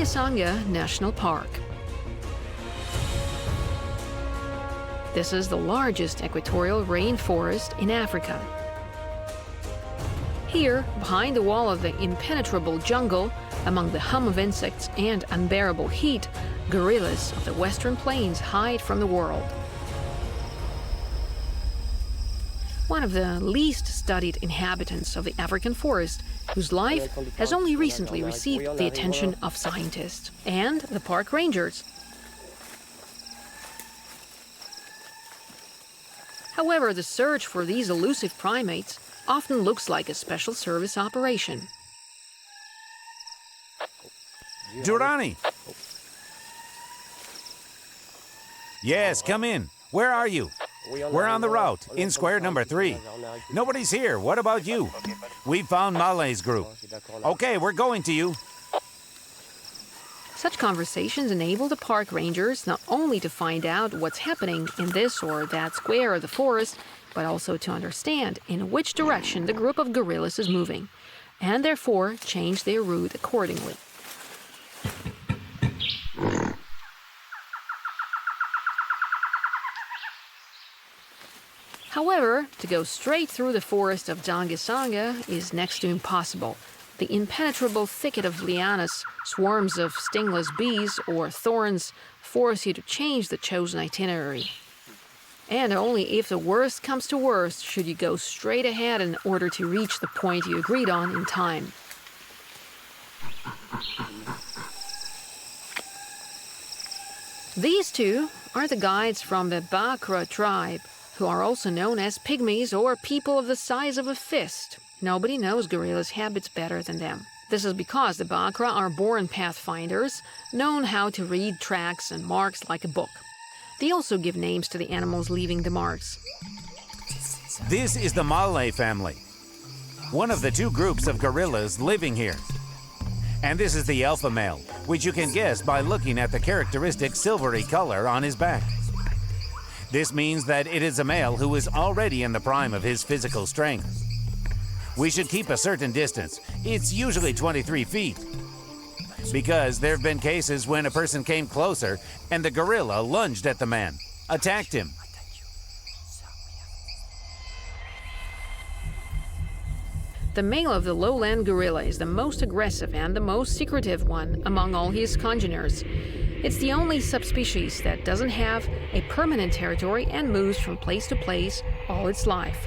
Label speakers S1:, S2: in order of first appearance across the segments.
S1: Dzanga-Sangha National Park. This is the largest equatorial rainforest in Africa. Here, behind the wall of the impenetrable jungle, among the hum of insects and unbearable heat, gorillas of the Western Plains hide from the world. One of the least studied inhabitants of the African forest, whose life has only recently received the attention of scientists and the park rangers. However, the search for these elusive primates often looks like a special service operation.
S2: Durrani! Yes, come in. Where are you? We're on the route, in square number 3. Nobody's here. What about you? We found Malay's group. Okay, we're going to you.
S1: Such conversations enable the park rangers not only to find out what's happening in this or that square of the forest, but also to understand in which direction the group of gorillas is moving, and therefore change their route accordingly. However, to go straight through the forest of Dzanga-Sangha is next to impossible. The impenetrable thicket of lianas, swarms of stingless bees, or thorns force you to change the chosen itinerary. And only if the worst comes to worst should you go straight ahead in order to reach the point you agreed on in time. These two are the guides from the Bakra tribe, who are also known as pygmies or people of the size of a fist. Nobody knows gorillas' habits better than them. This is because the Bakra are born pathfinders, known how to read tracks and marks like a book. They also give names to the animals leaving the marks.
S2: This is the Malay family, one of the 2 groups of gorillas living here. And this is the alpha male, which you can guess by looking at the characteristic silvery color on his back. This means that it is a male who is already in the prime of his physical strength. We should keep a certain distance. It's usually 23 feet. Because there have been cases when a person came closer and the gorilla lunged at the man, attacked him.
S1: The male of the lowland gorilla is the most aggressive and the most secretive one among all his congeners. It's the only subspecies that doesn't have a permanent territory and moves from place to place all its life.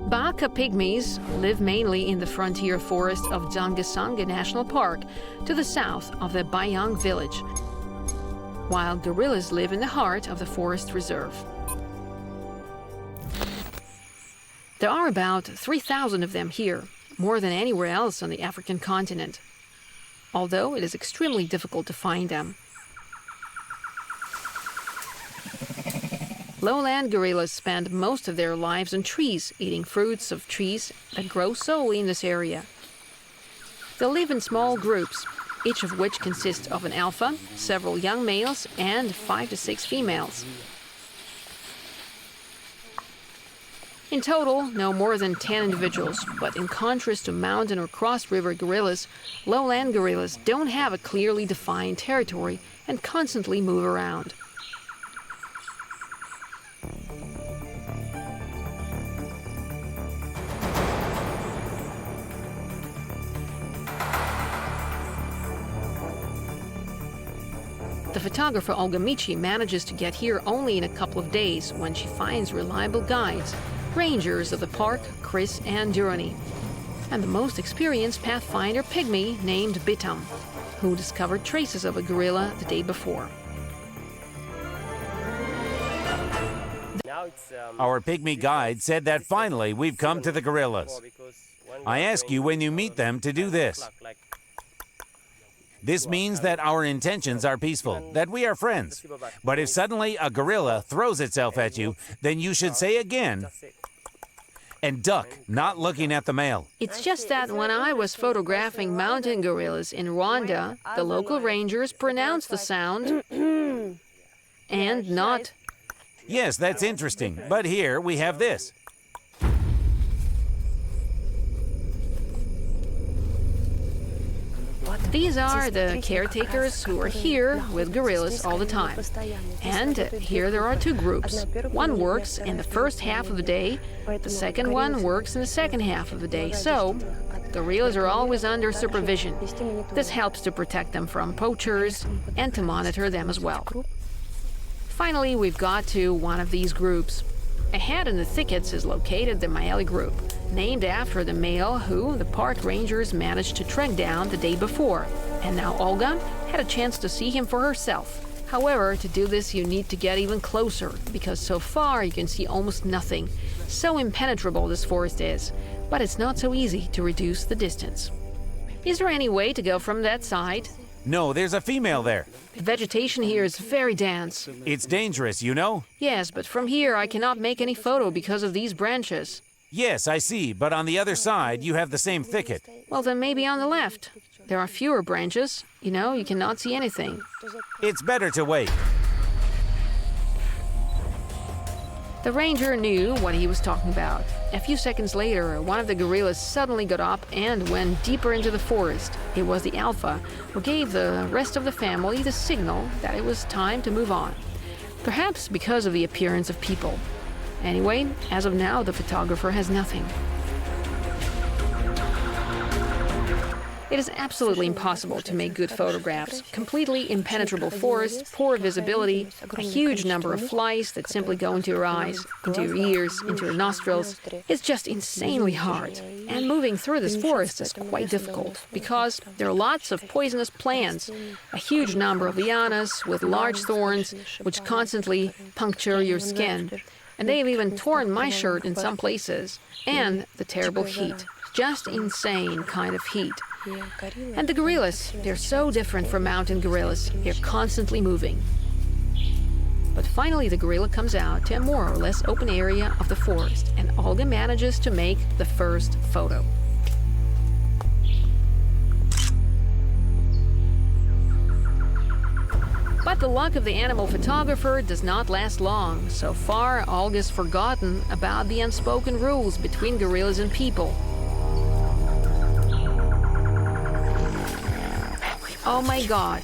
S1: Baka pygmies live mainly in the frontier forest of Dzanga-Sangha National Park to the south of the Bayang village, while gorillas live in the heart of the forest reserve. There are about 3,000 of them here, more than anywhere else on the African continent, although it is extremely difficult to find them. Lowland gorillas spend most of their lives on trees, eating fruits of trees that grow solely in this area. They live in small groups, each of which consists of an alpha, several young males, and 5 to 6 females. In total, no more than 10 individuals, but in contrast to mountain or cross-river gorillas, lowland gorillas don't have a clearly defined territory and constantly move around. The photographer Olga Michi manages to get here only in a couple of days when she finds reliable guides, rangers of the park, Chris and Durrani, and the most experienced pathfinder pygmy named Bitam, who discovered traces of a gorilla the day before.
S2: Our pygmy guide said that finally we've come to the gorillas. I ask you when you meet them to do this. This means that our intentions are peaceful, that we are friends. But if suddenly a gorilla throws itself at you, then you should say again, and duck, not looking at the male.
S1: It's just that when I was photographing mountain gorillas in Rwanda, the local rangers pronounced the sound and not.
S2: Yes, that's interesting, but here we have this.
S1: These are the caretakers who are here with gorillas all the time. And here there are two groups. One works in the first half of the day, the second one works in the second half of the day. So, gorillas are always under supervision. This helps to protect them from poachers and to monitor them as well. Finally, we've got to one of these groups. Ahead in the thickets is located the Maeli group, named after the male who the park rangers managed to track down the day before. And now Olga had a chance to see him for herself. However, to do this you need to get even closer, because so far you can see almost nothing. So impenetrable this forest is, but it's not so easy to reduce the distance. Is there any way to go from that side?
S2: No, there's a female there.
S1: The vegetation here is very dense.
S2: It's dangerous, you know?
S1: Yes, but from here I cannot make any photo because of these branches.
S2: Yes, I see, but on the other side, you have the same thicket.
S1: Well, then maybe on the left. There are fewer branches. You know, you cannot see anything.
S2: It's better to wait.
S1: The ranger knew what he was talking about. A few seconds later, one of the gorillas suddenly got up and went deeper into the forest. It was the alpha who gave the rest of the family the signal that it was time to move on. Perhaps because of the appearance of people. Anyway, as of now, the photographer has nothing. It is absolutely impossible to make good photographs. Completely impenetrable forest, poor visibility, a huge number of flies that simply go into your eyes, into your ears, into your nostrils. It's just insanely hard. And moving through this forest is quite difficult because there are lots of poisonous plants, a huge number of lianas with large thorns which constantly puncture your skin. And they've even torn my shirt in some places. And the terrible heat. Just insane kind of heat. And the gorillas, they're so different from mountain gorillas. They're constantly moving. But finally the gorilla comes out to a more or less open area of the forest, and Olga manages to make the first photo. But the luck of the animal photographer does not last long. So far, Olga's forgotten about the unspoken rules between gorillas and people. Oh my God.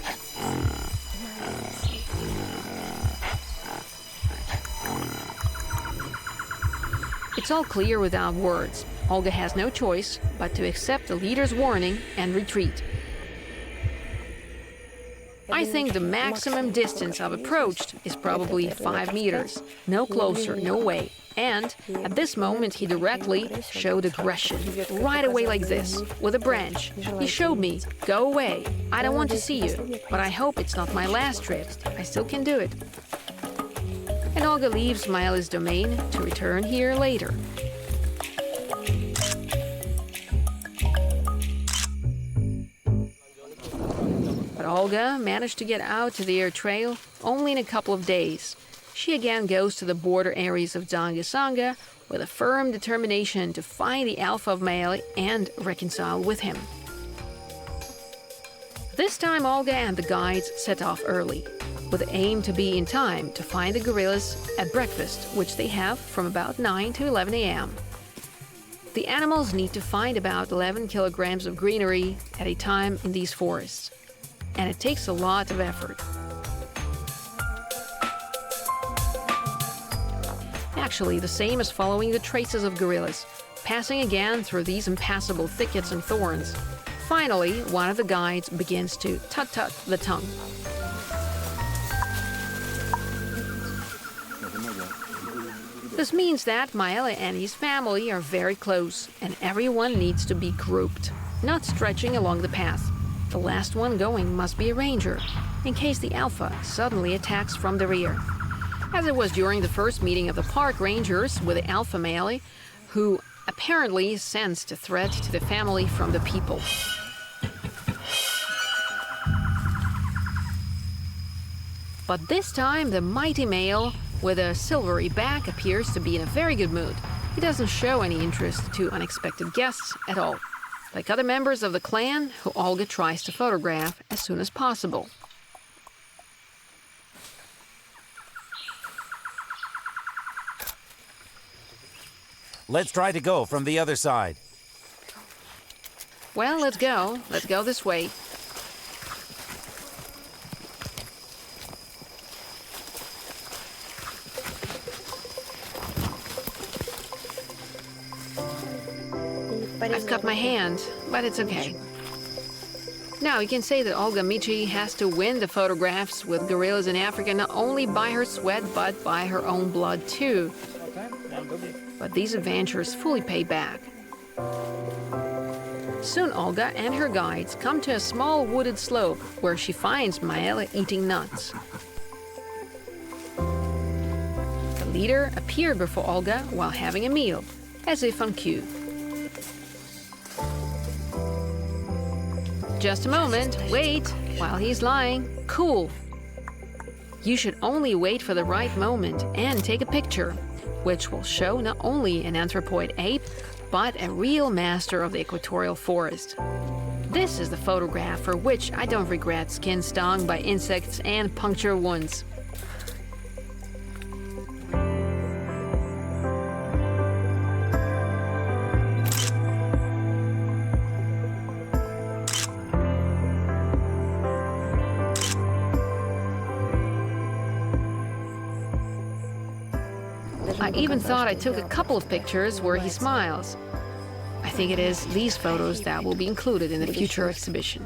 S1: It's all clear without words. Olga has no choice but to accept the leader's warning and retreat. I think the maximum distance I've approached is probably 5 meters. No closer, no way. And at this moment he directly showed aggression, right away like this, with a branch. He showed me, go away, I don't want to see you, but I hope it's not my last trip, I still can do it. And Olga leaves Maeli's domain to return here later. But Olga managed to get out to the air trail only in a couple of days. She again goes to the border areas of Dzanga-Sangha with a firm determination to find the alpha of Maeli and reconcile with him. This time Olga and the guides set off early, with the aim to be in time to find the gorillas at breakfast, which they have from about 9 to 11 a.m. The animals need to find about 11 kilograms of greenery at a time in these forests, and it takes a lot of effort. Actually, the same as following the traces of gorillas, passing again through these impassable thickets and thorns. Finally, one of the guides begins to tut-tut the tongue. This means that Maeli and his family are very close, and everyone needs to be grouped, not stretching along the path. The last one going must be a ranger, in case the alpha suddenly attacks from the rear. As it was during the first meeting of the park rangers with the alpha Maeli, who apparently sensed a threat to the family from the people. But this time the mighty male with a silvery back appears to be in a very good mood. He doesn't show any interest to unexpected guests at all, like other members of the clan who Olga tries to photograph as soon as possible.
S2: Let's try to go from the other side.
S1: Well, let's go. Let's go this way. I've cut my hand, but it's okay. Now, you can say that Olga Michi has to win the photographs with gorillas in Africa not only by her sweat, but by her own blood too. But these adventures fully pay back. Soon Olga and her guides come to a small wooded slope where she finds Maëlle eating nuts. The leader appeared before Olga while having a meal, as if on cue. Just a moment, wait, while he's lying, cool. You should only wait for the right moment and take a picture, which will show not only an anthropoid ape, but a real master of the equatorial forest. This is the photograph for which I don't regret skin stung by insects and puncture wounds. I even thought I took a couple of pictures where he smiles. I think it is these photos that will be included in the future exhibition.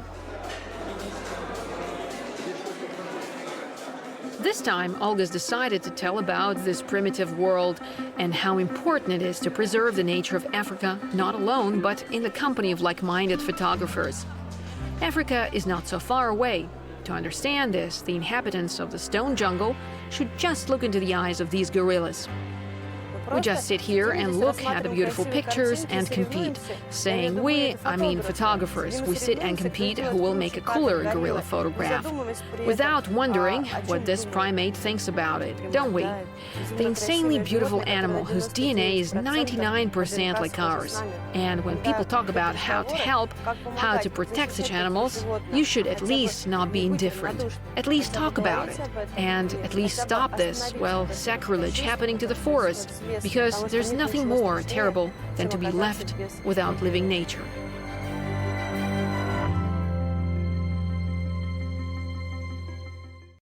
S1: This time, Olga's decided to tell about this primitive world and how important it is to preserve the nature of Africa, not alone, but in the company of like-minded photographers. Africa is not so far away. To understand this, the inhabitants of the stone jungle should just look into the eyes of these gorillas. We just sit here and look at the beautiful pictures and compete. Saying we, I mean photographers, we sit and compete who will make a cooler gorilla photograph. Without wondering what this primate thinks about it, don't we? The insanely beautiful animal whose DNA is 99% like ours. And when people talk about how to help, how to protect such animals, you should at least not be indifferent. At least talk about it. And at least stop this, well, sacrilege happening to the forest. Because there's nothing more terrible than to be left without living nature.